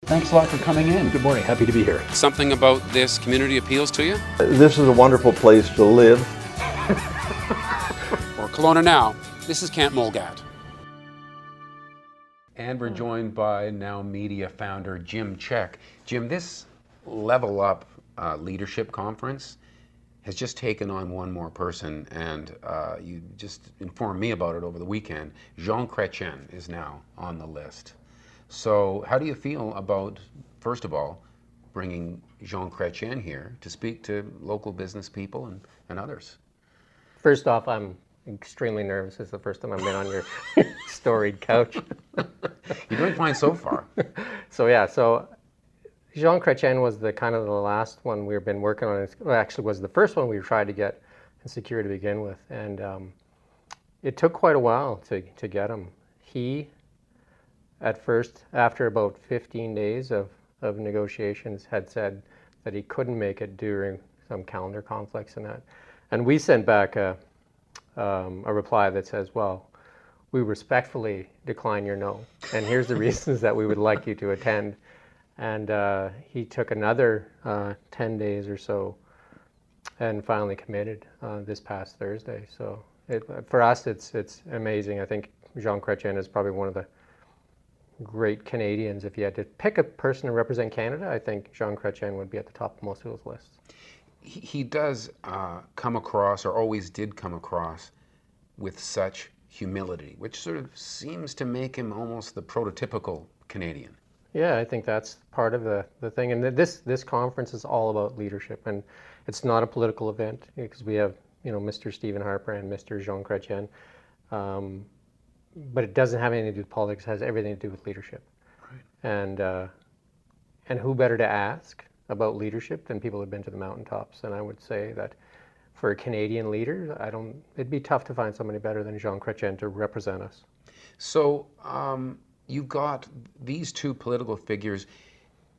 Thanks a lot for coming in. Good morning. Happy to be here. Something about this community appeals to you? This is a wonderful place to live. For Kelowna Now, this is Camp Mulgat. And we're joined by Now Media founder Jim Czek. Jim, this Level Up Leadership Conference has just taken on one more person, and you just informed me about it over the weekend. Jean Chrétien is now on the list. So how do you feel about, first of all, bringing Jean Chrétien here to speak to local business people and others? First off, I'm extremely nervous. It's the first time I've been on your storied couch. You're doing fine so far. So Jean Chrétien was the kind of the last one we've been working on. Well, actually was the first one we tried to get and secure to begin with. And it took quite a while to get him. He, at first, after about 15 days of negotiations, had said that he couldn't make it during some calendar conflicts and that. And we sent back a reply that says, well, we respectfully decline your no. And here's the reasons that we would like you to attend. And he took another 10 days or so and finally committed this past Thursday. So for us, it's amazing. I think Jean Chrétien is probably one of the great Canadians. If you had to pick a person to represent Canada, I think Jean Chrétien would be at the top of most people's lists. He does come across, or always did come across, with such humility, which sort of seems to make him almost the prototypical Canadian. Yeah, I think that's part of the thing. And this conference is all about leadership, and it's not a political event because we have Mr. Stephen Harper and Mr. Jean Chrétien. But it doesn't have anything to do with politics. It has everything to do with leadership. Right. And who better to ask about leadership than people who've been to the mountaintops? And I would say that for a Canadian leader, it'd be tough to find somebody better than Jean Chrétien to represent us. So you've got these two political figures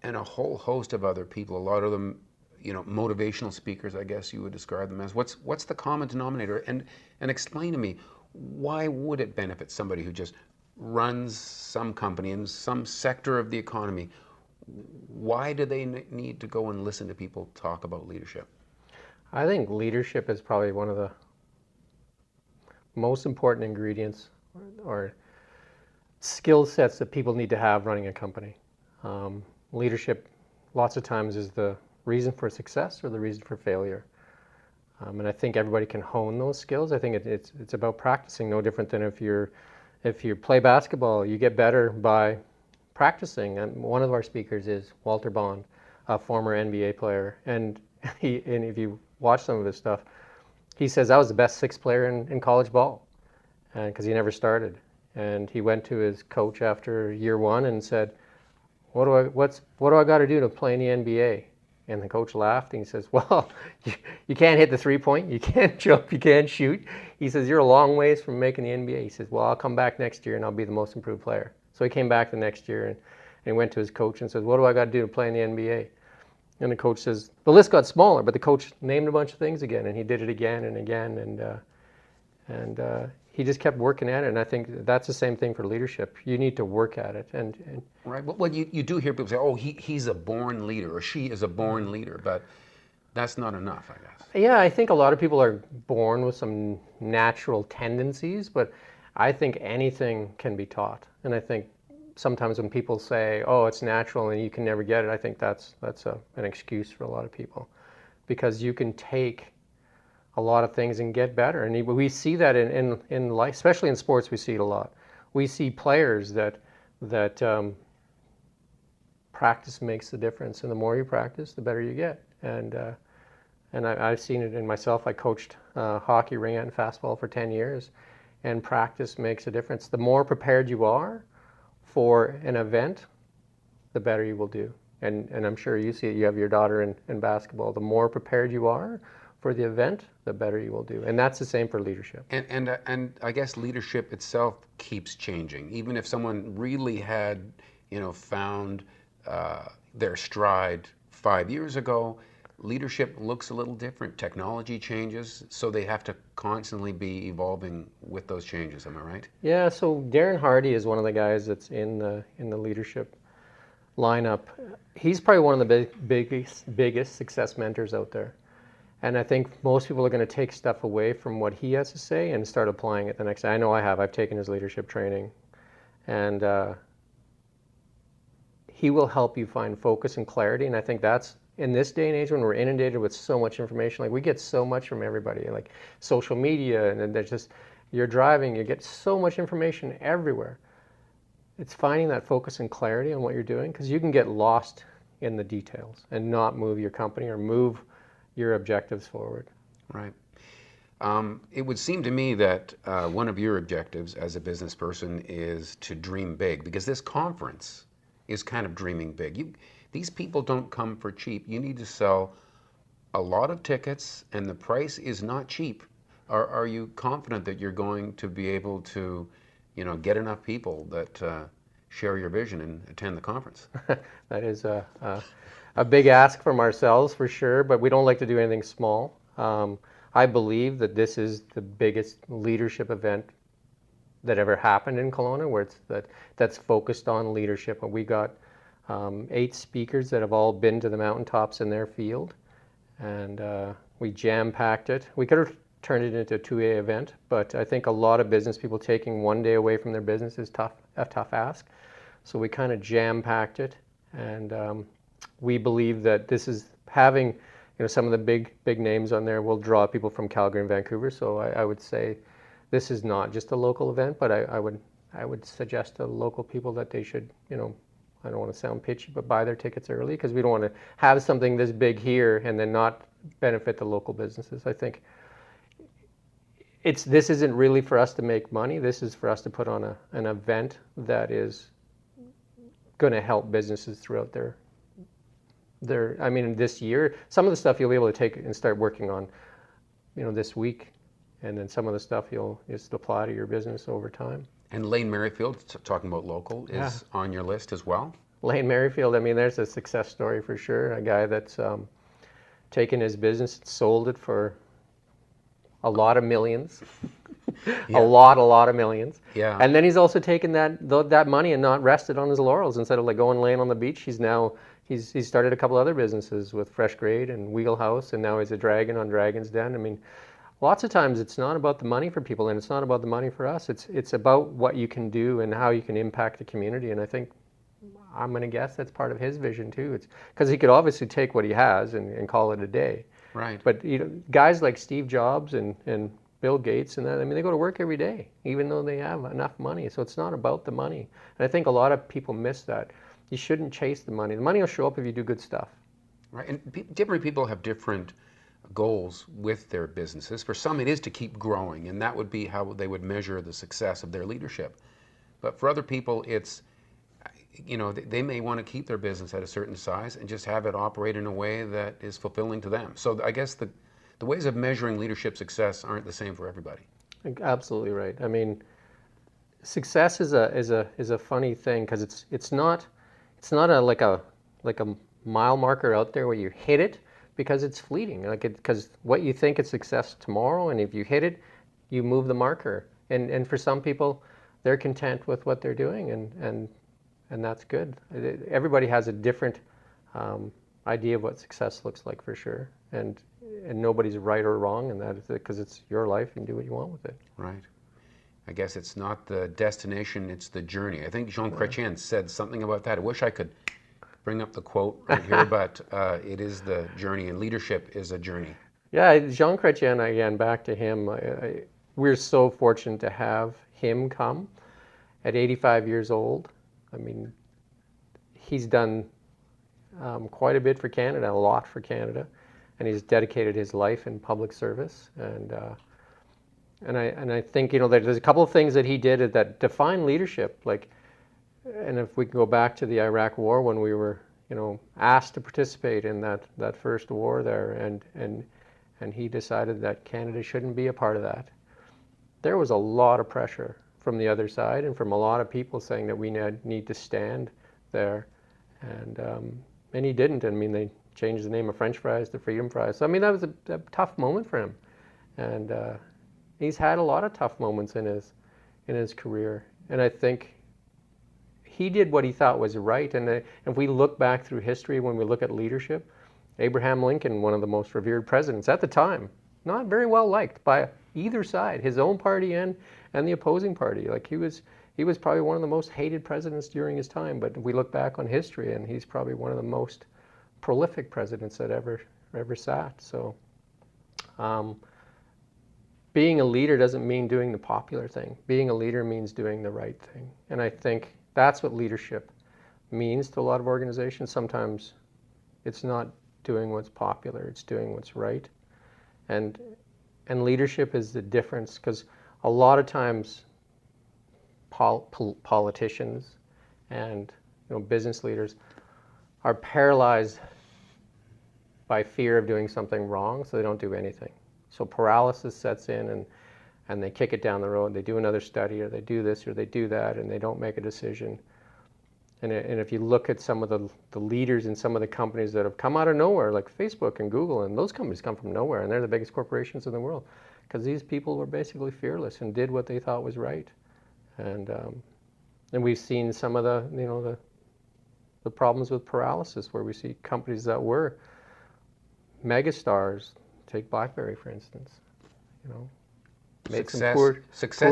and a whole host of other people. A lot of them, motivational speakers, I guess you would describe them as. What's the common denominator? And explain to me, why would it benefit somebody who just runs some company in some sector of the economy? Why do they need to go and listen to people talk about leadership? I think leadership is probably one of the most important ingredients or skill sets that people need to have running a company. Leadership lots of times is the reason for success or the reason for failure. And I think everybody can hone those skills. I think it's about practicing, no different than if you play basketball, you get better by practicing. And one of our speakers is Walter Bond, a former NBA player. And if you watch some of his stuff, he says I was the best sixth player in college ball, because he never started. And he went to his coach after year one and said, what do I got to do to play in the NBA? And the coach laughed and he says, well, you can't hit the 3-point, you can't jump, you can't shoot. He says, you're a long ways from making the NBA. He says, well, I'll come back next year and I'll be the most improved player. So he came back the next year and he went to his coach and says, what do I got to do to play in the NBA? And the coach says, the list got smaller, but the coach named a bunch of things again, and he did it again and again, and he just kept working at it. And I think that's the same thing for leadership. You need to work at it. And right. Well, you do hear people say, "Oh, he's a born leader," or "She is a born leader," but that's not enough, I guess. Yeah, I think a lot of people are born with some natural tendencies, but I think anything can be taught. And I think sometimes when people say, "Oh, it's natural and you can never get it," I think that's an excuse for a lot of people, because you can take a lot of things and get better. And we see that in life, especially in sports. We see it a lot. We see players that practice makes the difference, and the more you practice, the better you get. And I've seen it in myself. I coached hockey, ring out, and fastball for 10 years, and practice makes a difference. The more prepared you are for an event, the better you will do. And I'm sure you see it. You have your daughter in basketball. The more prepared you are for the event, the better you will do. And that's the same for leadership. And I guess leadership itself keeps changing. Even if someone really had, found their stride 5 years ago, leadership looks a little different. Technology changes, so they have to constantly be evolving with those changes. Am I right? Yeah. So Darren Hardy is one of the guys that's in the leadership lineup. He's probably one of the biggest success mentors out there. And I think most people are going to take stuff away from what he has to say and start applying it the next day. I know I have. I've taken his leadership training. And he will help you find focus and clarity. And I think that's, in this day and age when we're inundated with so much information, like we get so much from everybody, like social media, and then there's just, you're driving, you get so much information everywhere. It's finding that focus and clarity on what you're doing, because you can get lost in the details and not move your company or move your objectives forward. Right. It would seem to me that one of your objectives as a business person is to dream big, because this conference is kind of dreaming big. These people don't come for cheap. You need to sell a lot of tickets, and the price is not cheap. Are you confident that you're going to be able to, get enough people that share your vision and attend the conference? That is a big ask from ourselves for sure, but we don't like to do anything small. I believe that this is the biggest leadership event that ever happened in Kelowna, where that's focused on leadership. And we got 8 speakers that have all been to the mountaintops in their field, and we jam-packed it. We could have turned it into a 2-day event, but I think a lot of business people taking one day away from their business is a tough ask. So we kind of jam-packed it, and we believe that this is having, some of the big names on there will draw people from Calgary and Vancouver. So I would say this is not just a local event, but I would suggest to local people that they should, I don't want to sound pitchy, but buy their tickets early, because we don't want to have something this big here and then not benefit the local businesses. I think this isn't really for us to make money. This is for us to put on an event that is going to help businesses throughout this year. Some of the stuff you'll be able to take and start working on, this week, and then some of the stuff you'll just apply to your business over time. And Lane Merrifield, talking about local, is on your list as well? Lane Merrifield, there's a success story for sure. A guy that's taken his business and sold it for a lot of millions. Yeah. A lot of millions. Yeah. And then he's also taken that money and not rested on his laurels. Instead of like going laying on the beach, he's started a couple other businesses with Fresh Grade and Wheelhouse, and now he's a dragon on Dragon's Den. Lots of times it's not about the money for people, and it's not about the money for us. It's about what you can do and how you can impact the community. And I think, I'm going to guess that's part of his vision too. It's because he could obviously take what he has and call it a day. Right. But guys like Steve Jobs and Bill Gates and that, they go to work every day, even though they have enough money. So it's not about the money. And I think a lot of people miss that. You shouldn't chase the money. The money will show up if you do good stuff. Right. And different people have different goals with their businesses. For some, it is to keep growing, and that would be how they would measure the success of their leadership. But for other people, it's, they may want to keep their business at a certain size and just have it operate in a way that is fulfilling to them. So I guess the ways of measuring leadership success aren't the same for everybody. Absolutely right. Success is a funny thing, because it's not like a mile marker out there where you hit it, because it's fleeting. Because what you think is success tomorrow, and if you hit it, you move the marker. And for some people, they're content with what they're doing, and that's good. Everybody has a different idea of what success looks like for sure, and nobody's right or wrong, and that is because it's your life and do what you want with it. Right. I guess it's not the destination, it's the journey. I think Jean Chrétien said something about that. I wish I could bring up the quote right here, but it is the journey, and leadership is a journey. Yeah, Jean Chrétien, again, back to him. We're so fortunate to have him come at 85 years old. He's done quite a bit for Canada, a lot for Canada, and he's dedicated his life in public service. And I think there's a couple of things that he did that define leadership. And if we can go back to the Iraq War, when we were asked to participate in that first war there, and he decided that Canada shouldn't be a part of that. There was a lot of pressure from the other side and from a lot of people saying that we need to stand there, and he didn't. They changed the name of French fries to Freedom Fries. So that was a tough moment for him, and he's had a lot of tough moments in his career. And I think he did what he thought was right. And if we look back through history, when we look at leadership, Abraham Lincoln, one of the most revered presidents at the time, not very well liked by either side, his own party and the opposing party. Like he was probably one of the most hated presidents during his time. But we look back on history, and he's probably one of the most prolific presidents that ever sat. So being a leader doesn't mean doing the popular thing. Being a leader means doing the right thing. And I think that's what leadership means to a lot of organizations. Sometimes it's not doing what's popular, it's doing what's right. And leadership is the difference, because a lot of times politicians and business leaders are paralyzed by fear of doing something wrong, so they don't do anything. So paralysis sets in, and they kick it down the road. They do another study, or they do this, or they do that, and they don't make a decision. And if you look at some of the leaders in some of the companies that have come out of nowhere, like Facebook and Google, and those companies come from nowhere, and they're the biggest corporations in the world, because these people were basically fearless and did what they thought was right. And we've seen some of the problems with paralysis, where we see companies that were megastars, take BlackBerry for instance, made some poor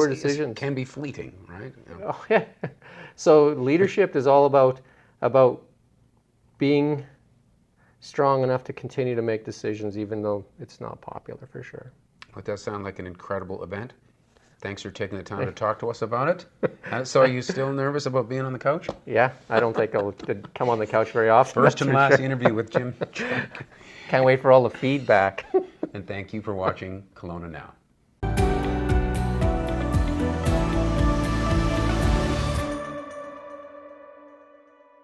decisions. Can be fleeting, right? Yeah. Oh, yeah. So leadership is all about being strong enough to continue to make decisions, even though it's not popular, for sure. Well, it does sound like an incredible event. Thanks for taking the time to talk to us about it. So are you still nervous about being on the couch? Yeah, I don't think I'll come on the couch very often. First and last interview with Jim Chrétien. Can't wait for all the feedback. And thank you for watching Kelowna Now.